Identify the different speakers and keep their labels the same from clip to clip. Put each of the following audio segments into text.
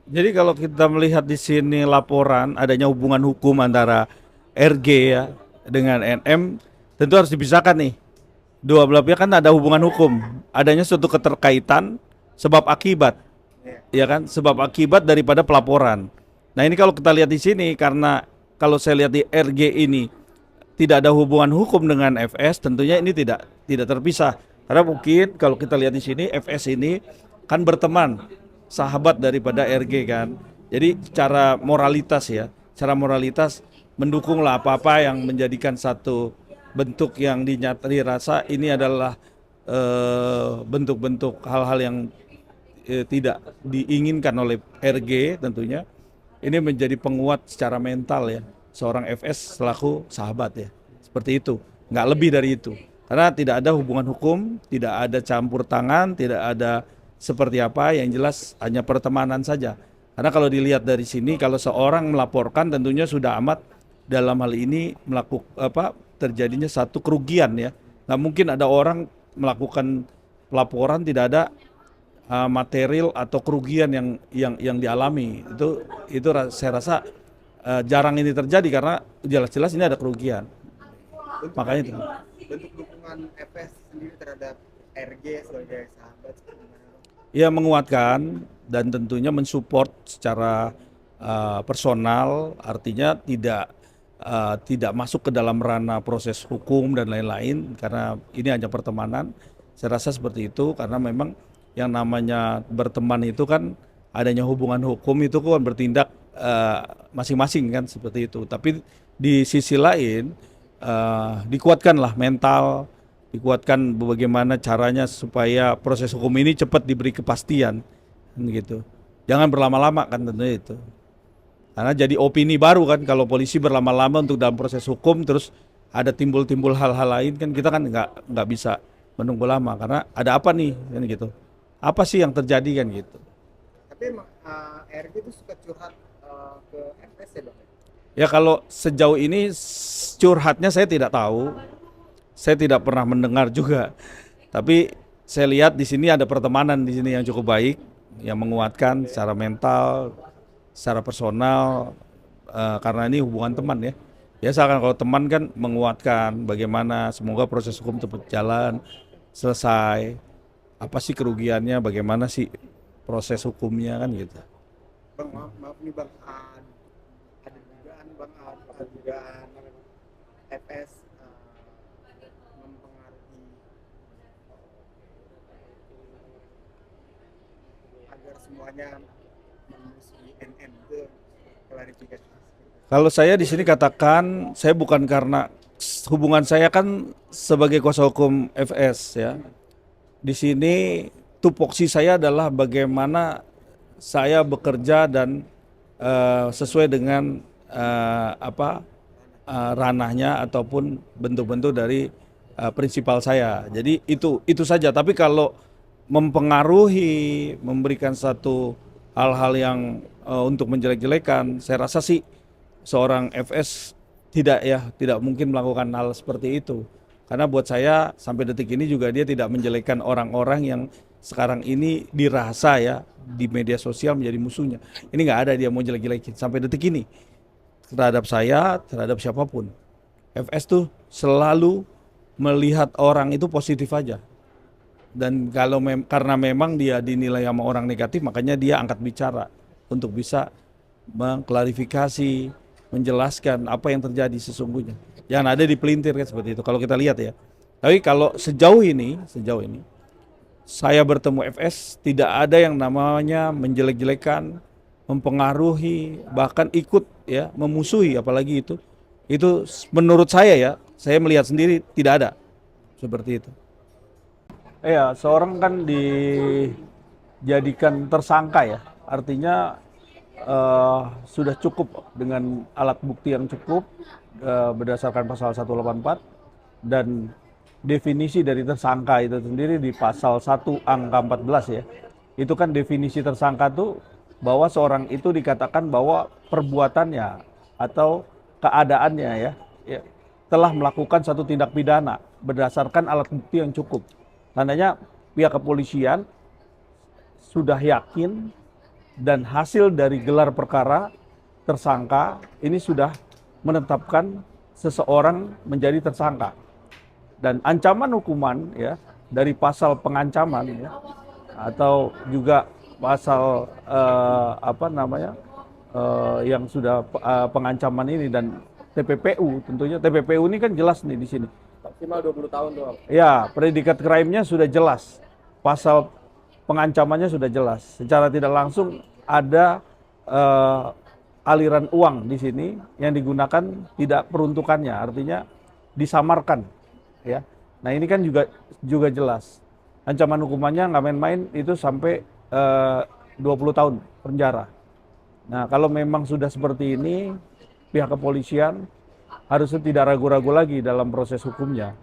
Speaker 1: Jadi kalau kita melihat di sini laporan adanya hubungan hukum antara RG ya dengan NM, tentu harus dipisahkan nih. Dua belah pihak kan ada hubungan hukum, adanya suatu keterkaitan sebab akibat, ya kan? Sebab akibat daripada pelaporan. Nah ini kalau kita lihat di sini karena kalau saya lihat di RG ini tidak ada hubungan hukum dengan FS, tentunya ini tidak terpisah. Karena mungkin kalau kita lihat di sini FS ini kan berteman, sahabat daripada RG kan. Jadi cara moralitas ya, cara moralitas mendukunglah apa-apa yang menjadikan satu bentuk yang dirasa ini adalah bentuk-bentuk hal-hal yang tidak diinginkan oleh RG tentunya. Ini menjadi penguat secara mental ya seorang FS selaku sahabat ya. Seperti itu, nggak lebih dari itu. Karena tidak ada hubungan hukum, tidak ada campur tangan, tidak ada seperti apa, yang jelas hanya pertemanan saja. Karena kalau dilihat dari sini, kalau seorang melaporkan tentunya sudah amat dalam hal ini melakukan apa terjadinya satu kerugian ya. Nggak mungkin ada orang melakukan pelaporan tidak ada material atau kerugian yang dialami. Itu saya rasa jarang ini terjadi karena jelas-jelas ini ada kerugian.
Speaker 2: Bentuk
Speaker 1: Makanya itu.
Speaker 2: bentuk dukungan FS sendiri terhadap RG sebagai sahabat seperti gimana, Bang?
Speaker 1: Ya menguatkan dan tentunya mensupport secara personal, artinya tidak masuk ke dalam ranah proses hukum dan lain-lain karena ini hanya pertemanan. Saya rasa seperti itu karena memang yang namanya berteman itu kan adanya hubungan hukum itu kan bertindak masing-masing kan seperti itu. Tapi di sisi lain dikuatkanlah mental, dikuatkan bagaimana caranya supaya proses hukum ini cepat diberi kepastian kan gitu. Jangan berlama-lama kan tentunya itu. Karena jadi opini baru kan kalau polisi berlama-lama untuk dalam proses hukum terus ada timbul-timbul hal-hal lain kan kita kan nggak bisa menunggu lama karena ada apa nih kan gitu. Apa sih yang terjadi kan gitu.
Speaker 2: Tapi emang RG itu suka curhat ke FS ya, Bang?
Speaker 1: Ya kalau sejauh ini curhatnya saya tidak tahu. Saya tidak pernah mendengar juga. Tapi saya lihat di sini ada pertemanan di sini yang cukup baik, yang menguatkan secara mental, secara personal, karena ini hubungan teman ya. Biasa kan kalau teman kan menguatkan bagaimana semoga proses hukum cepat jalan, selesai. Apa sih kerugiannya, bagaimana sih proses hukumnya kan gitu.
Speaker 2: Bang, maaf, maaf nih Bang, ada dugaan Bang, ada dugaan FS mempengaruhi agar semuanya memusuhi NN itu, klarifikasi seperti itu.
Speaker 1: Kalau saya di sini katakan saya bukan karena hubungan saya kan sebagai kuasa hukum FS ya. Di sini tupoksi saya adalah bagaimana saya bekerja dan sesuai dengan apa ranahnya ataupun bentuk-bentuk dari prinsipal saya. Jadi itu saja. Tapi kalau mempengaruhi, memberikan satu hal-hal yang untuk menjelek-jelekan, saya rasa sih seorang FS tidak mungkin melakukan hal seperti itu. Karena buat saya sampai detik ini juga dia tidak menjelekkan orang-orang yang sekarang ini dirasa ya di media sosial menjadi musuhnya. Ini nggak ada dia mau jelek-jelekin sampai detik ini terhadap saya, terhadap siapapun. FS tuh selalu melihat orang itu positif aja. Dan kalau karena memang dia dinilai sama orang negatif, makanya dia angkat bicara untuk bisa mengklarifikasi, menjelaskan apa yang terjadi sesungguhnya. Yang ada di pelintir kan seperti itu. Kalau kita lihat ya. Tapi kalau sejauh ini saya bertemu FS tidak ada yang namanya menjelek-jelekan, mempengaruhi, bahkan ikut ya memusuhi apalagi itu. Itu menurut saya ya, saya melihat sendiri tidak ada seperti itu. Iya, seorang kan dijadikan tersangka ya. Artinya sudah cukup dengan alat bukti yang cukup berdasarkan pasal 184 dan definisi dari tersangka itu sendiri di pasal 1 angka 14 ya. Itu kan definisi tersangka tuh bahwa seorang itu dikatakan bahwa perbuatannya atau keadaannya ya telah melakukan satu tindak pidana berdasarkan alat bukti yang cukup. Tandanya pihak kepolisian sudah yakin dan hasil dari gelar perkara tersangka ini sudah menetapkan seseorang menjadi tersangka, dan ancaman hukuman ya dari pasal pengancaman ya, atau juga pasal yang sudah pengancaman ini, dan TPPU, tentunya TPPU ini kan jelas nih di sini.
Speaker 3: Maksimal 20 tahun doang.
Speaker 1: Ya, predikat crime-nya sudah jelas. Pasal pengancamannya sudah jelas. Secara tidak langsung ada aliran uang di sini yang digunakan tidak peruntukannya, artinya disamarkan ya. Nah, ini kan juga jelas. Ancaman hukumannya nggak main-main, itu sampai 20 tahun penjara. Nah, kalau memang sudah seperti ini, pihak kepolisian harusnya tidak ragu-ragu lagi dalam proses hukumnya.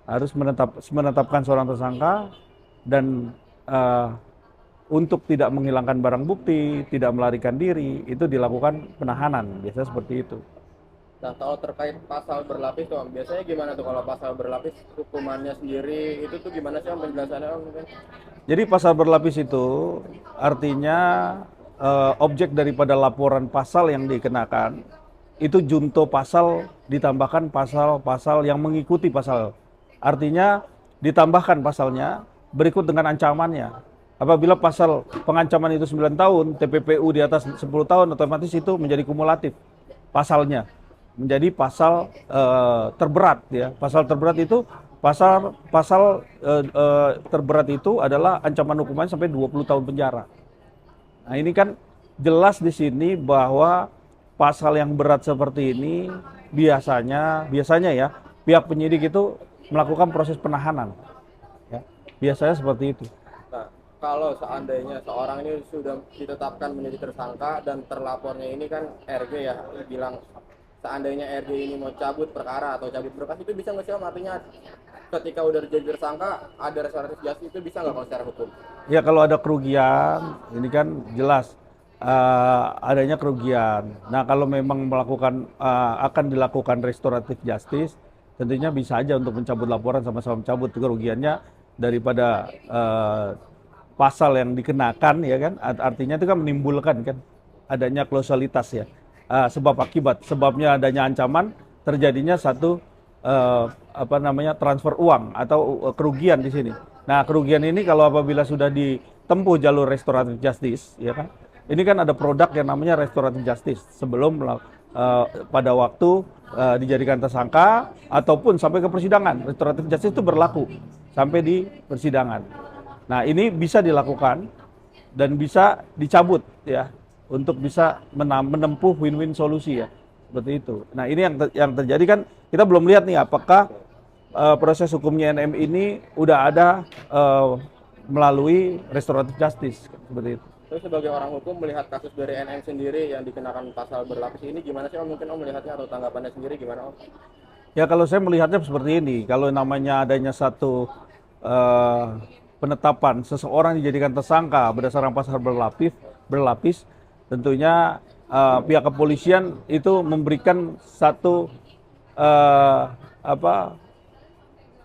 Speaker 1: Harus menetapkan seorang tersangka, dan untuk tidak menghilangkan barang bukti, tidak melarikan diri, itu dilakukan penahanan. Biasanya seperti itu.
Speaker 3: Nah, kalau terkait pasal berlapis tuh, Om, biasanya gimana tuh kalau pasal berlapis hukumannya sendiri itu tuh gimana sih Om penjelasannya Om?
Speaker 1: Jadi pasal berlapis itu artinya objek daripada laporan pasal yang dikenakan itu junto pasal ditambahkan pasal-pasal yang mengikuti pasal. Artinya ditambahkan pasalnya berikut dengan ancamannya. Apabila pasal pengancaman itu 9 tahun, TPPU di atas 10 tahun, otomatis itu menjadi kumulatif pasalnya. Menjadi pasal terberat ya. Pasal terberat itu pasal terberat itu adalah ancaman hukuman sampai 20 tahun penjara. Nah, ini kan jelas di sini bahwa pasal yang berat seperti ini biasanya ya pihak penyidik itu melakukan proses penahanan. Ya, biasanya seperti itu.
Speaker 3: Nah, kalau seandainya seorang ini sudah ditetapkan menjadi tersangka dan terlapornya ini kan RG ya, bilang seandainya RG ini mau cabut perkara atau cabut berkas, itu bisa nggak sih Om? Artinya ketika udah jadi tersangka ada restoratif justice, itu bisa nggak kalau secara hukum?
Speaker 1: Ya, kalau ada kerugian, ini kan jelas adanya kerugian. Nah, kalau memang akan dilakukan restoratif justice, tentunya bisa aja untuk mencabut laporan, sama-sama mencabut kerugiannya daripada pasal yang dikenakan, ya kan? Artinya itu kan menimbulkan kan adanya kausalitas ya, sebab akibat. Sebabnya adanya ancaman, terjadinya satu transfer uang atau kerugian di sini. Nah, kerugian ini kalau apabila sudah ditempuh jalur restoratif justice, ya kan? Ini kan ada produk yang namanya restoratif justice sebelum pada waktu dijadikan tersangka ataupun sampai ke persidangan. Restoratif justice itu berlaku sampai di persidangan. Nah, ini bisa dilakukan dan bisa dicabut ya, untuk bisa menempuh win-win solusi ya, seperti itu. Nah, ini yang terjadi kan, kita belum lihat nih apakah proses hukumnya NM ini udah ada melalui restoratif justice seperti itu.
Speaker 3: Terus sebagai orang hukum melihat kasus dari NM sendiri yang dikenakan pasal berlapis ini gimana sih Om? Mungkin Om melihatnya atau tanggapannya sendiri gimana Om?
Speaker 1: Ya, kalau saya melihatnya seperti ini, kalau namanya adanya satu penetapan seseorang dijadikan tersangka berdasarkan pasal berlapis, tentunya pihak kepolisian itu memberikan satu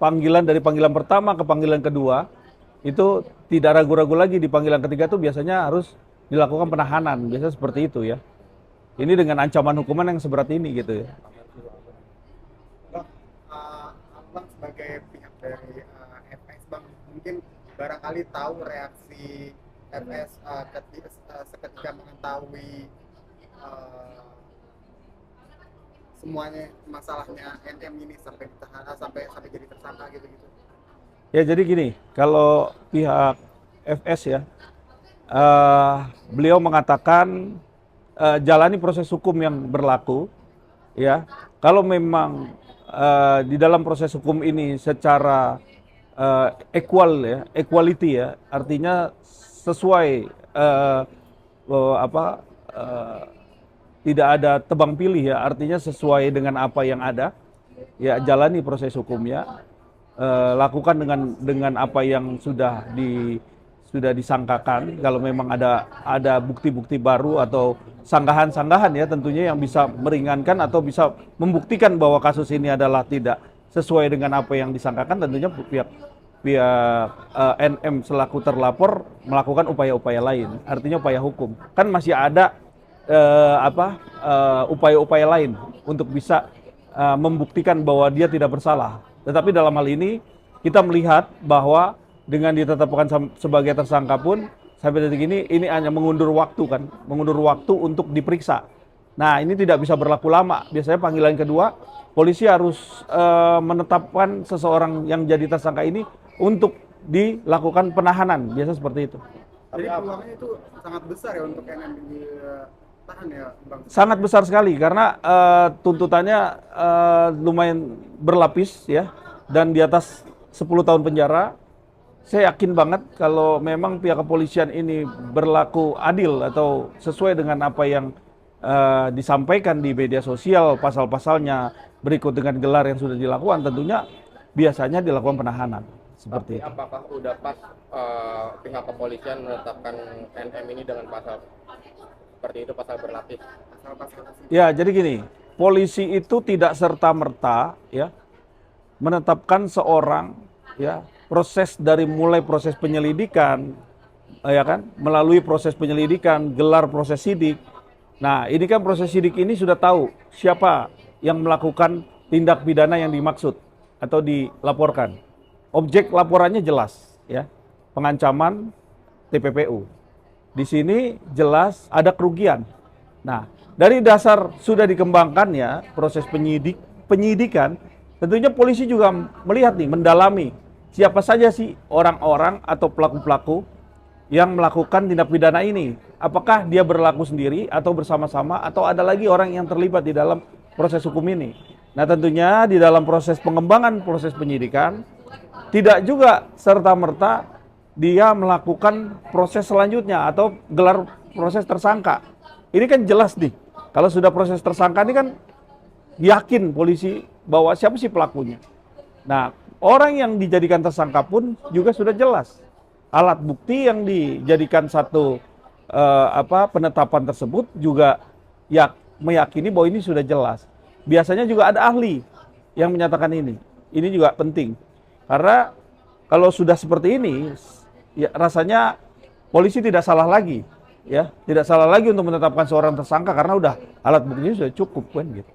Speaker 1: panggilan dari panggilan pertama ke panggilan kedua, itu tidak ragu-ragu lagi. Di panggilan ketiga itu biasanya harus dilakukan penahanan, biasanya seperti itu ya. Ini dengan ancaman hukuman yang seberat ini gitu ya.
Speaker 2: Bang, Abang sebagai pihak dari FS, Bang, mungkin barangkali tahu reaksi FS seketika mengetahui semuanya masalahnya NM ini sampai ditahan, sampai jadi tersangka gitu.
Speaker 1: Ya, jadi gini, kalau pihak FS ya, beliau mengatakan jalani proses hukum yang berlaku ya. Kalau memang di dalam proses hukum ini secara equality ya, artinya sesuai tidak ada tebang pilih ya, artinya sesuai dengan apa yang ada ya, jalani proses hukumnya. Lakukan dengan apa yang sudah disangkakan. Kalau memang ada bukti-bukti baru atau sanggahan-sanggahan ya, tentunya yang bisa meringankan atau bisa membuktikan bahwa kasus ini adalah tidak sesuai dengan apa yang disangkakan, tentunya pihak pihak NM selaku terlapor melakukan upaya-upaya lain, artinya upaya hukum. Kan masih ada upaya-upaya lain untuk bisa membuktikan bahwa dia tidak bersalah. Tetapi dalam hal ini kita melihat bahwa dengan ditetapkan sebagai tersangka pun sampai detik ini hanya mengundur waktu kan, mengundur waktu untuk diperiksa. Nah, ini tidak bisa berlaku lama. Biasanya panggilan kedua, polisi harus menetapkan seseorang yang jadi tersangka ini untuk dilakukan penahanan. Biasa seperti itu.
Speaker 2: Jadi peluangnya itu sangat besar ya untuk NM ditahan ya, Bang.
Speaker 1: Sangat besar sekali karena tuntutannya lumayan berlapis ya, dan di atas 10 tahun penjara. Saya yakin banget kalau memang pihak kepolisian ini berlaku adil atau sesuai dengan apa yang disampaikan di media sosial, pasal-pasalnya berikut dengan gelar yang sudah dilakukan, tentunya biasanya dilakukan penahanan. Seperti
Speaker 3: Tapi
Speaker 1: itu.
Speaker 3: apakah udah pas pihak kepolisian menetapkan NM ini dengan pasal seperti itu, pasal berlapis?
Speaker 1: Ya, jadi gini, polisi itu tidak serta-merta ya menetapkan seorang ya mulai proses penyelidikan ya kan, melalui proses penyelidikan, gelar proses sidik. Nah, ini kan proses sidik ini sudah tahu siapa yang melakukan tindak pidana yang dimaksud atau dilaporkan. Objek laporannya jelas ya, pengancaman TPPU. Di sini jelas ada kerugian. Nah, dari dasar sudah dikembangkan ya proses penyidikan, tentunya polisi juga melihat nih, mendalami siapa saja sih orang-orang atau pelaku-pelaku yang melakukan tindak pidana ini. Apakah dia berlaku sendiri atau bersama-sama atau ada lagi orang yang terlibat di dalam proses hukum ini. Nah, tentunya di dalam proses pengembangan proses penyidikan tidak juga serta-merta dia melakukan proses selanjutnya atau gelar proses tersangka. Ini kan jelas nih, kalau sudah proses tersangka ini kan yakin polisi bahwa siapa sih pelakunya. Nah, orang yang dijadikan tersangka pun juga sudah jelas. Alat bukti yang dijadikan satu penetapan tersebut juga ya meyakini bahwa ini sudah jelas. Biasanya juga ada ahli yang menyatakan ini. Ini juga penting. Karena kalau sudah seperti ini, ya rasanya polisi tidak salah lagi, ya, tidak salah lagi untuk menetapkan seorang tersangka karena udah alat buktinya sudah cukup kan gitu.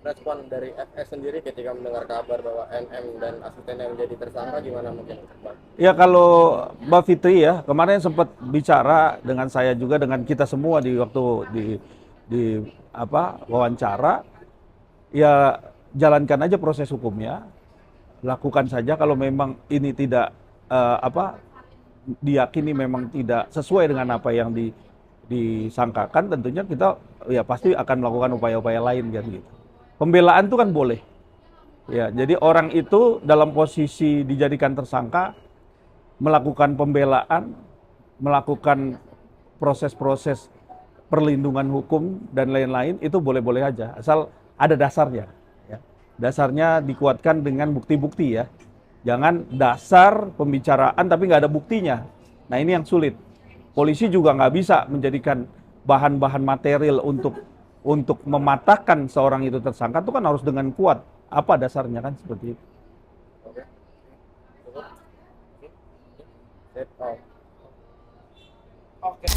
Speaker 3: Respon dari FS sendiri ketika mendengar kabar bahwa NM dan asistennya menjadi tersangka gimana mungkin, Bang?
Speaker 1: Ya, kalau Mbak Fitri ya kemarin sempat bicara dengan saya juga, dengan kita semua di waktu di wawancara, ya jalankan aja proses hukumnya, lakukan saja. Kalau memang ini tidak diyakini memang tidak sesuai dengan apa yang disangkakan, tentunya kita ya pasti akan melakukan upaya-upaya lain kan gitu. Pembelaan itu kan boleh. Ya, jadi orang itu dalam posisi dijadikan tersangka melakukan pembelaan, melakukan proses-proses perlindungan hukum dan lain-lain, itu boleh-boleh aja asal ada dasarnya ya. Dasarnya dikuatkan dengan bukti-bukti ya. Jangan dasar pembicaraan tapi nggak ada buktinya. Nah, ini yang sulit. Polisi juga nggak bisa menjadikan bahan-bahan material untuk mematahkan seorang itu tersangka, itu kan harus dengan kuat. Apa dasarnya kan seperti itu.
Speaker 3: Oke. Cukup. Sip. Oh.
Speaker 2: Oke.